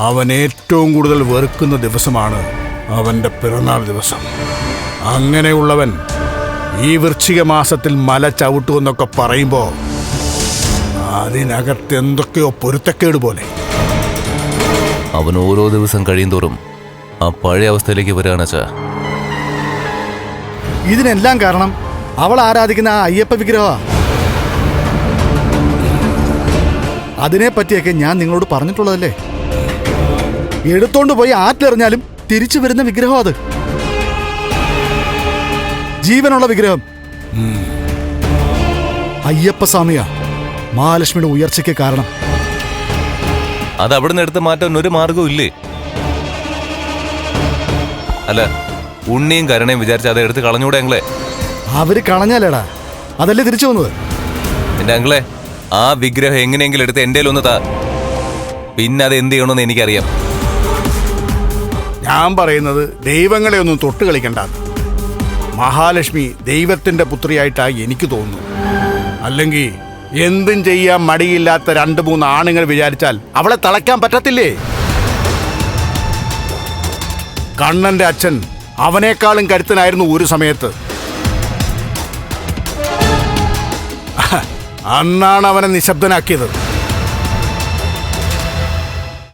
അവൻ ഏറ്റവും കൂടുതൽ വെറുക്കുന്ന ദിവസമാണ് അവന്റെ പിറന്നാൾ ദിവസം. അങ്ങനെയുള്ളവൻ ഈ വൃശ്ചിക മാസത്തിൽ മല ചവിട്ടുമെന്നൊക്കെ പറയുമ്പോ അതിനകത്ത് എന്തൊക്കെയോ പൊരുത്തക്കേട് പോലെ. അവൻ ഓരോ ദിവസം കഴിയുന്തോറും ആ പഴയ അവസ്ഥയിലേക്ക് വരികയാണച്ചാ. ഇതിനെല്ലാം കാരണം അവൾ ആരാധിക്കുന്ന ആ അയ്യപ്പ വിഗ്രഹമാ. അതിനെപ്പറ്റിയൊക്കെ ഞാൻ നിങ്ങളോട് പറഞ്ഞിട്ടുള്ളതല്ലേ. എടുത്തോണ്ട് പോയി ആറ്റിലെറിഞ്ഞാലും തിരിച്ചു വരുന്ന വിഗ്രഹം അത്. ജീവനുള്ള വിഗ്രഹം. അയ്യപ്പസ്വാമിയാ മഹാലക്ഷ്മിയുടെ ഉയർച്ചയ്ക്ക് കാരണം. അത് അവിടുന്ന് എടുത്ത് മാറ്റാൻ ഒരു മാർഗവും ഇല്ലേ? അല്ല, ഉണ്ണിയും കരുണയും വിചാരിച്ച അത് എടുത്ത് കളഞ്ഞൂടെ അങ്ങളെ? അവര് കളഞ്ഞാലേടാ, അതല്ലേ തിരിച്ചു വന്നത്. എന്റെ അങ്ങളെ, ആ വിഗ്രഹം എങ്ങനെയെങ്കിലും എടുത്ത് എന്റെ ഒന്ന് താ. പിന്നെ അത് എന്ത് ചെയ്യണമെന്ന് എനിക്കറിയാം. ഞാൻ പറയുന്നത് ദൈവങ്ങളെ ഒന്നും തൊട്ട് കളിക്കണ്ട. മഹാലക്ഷ്മി ദൈവത്തിന്റെ പുത്രിയായിട്ടായി എനിക്ക് തോന്നുന്നു. അല്ലെങ്കിൽ എന്തും ചെയ്യാൻ മടിയില്ലാത്ത 2-3 ആണുങ്ങൾ വിചാരിച്ചാൽ അവളെ തളയ്ക്കാൻ പറ്റത്തില്ലേ? കണ്ണന്റെ അച്ഛൻ അവനേക്കാളും കരുത്തനായിരുന്നു ഒരു സമയത്ത്. അന്നാണ് അവനെ നിശബ്ദനാക്കിയത്.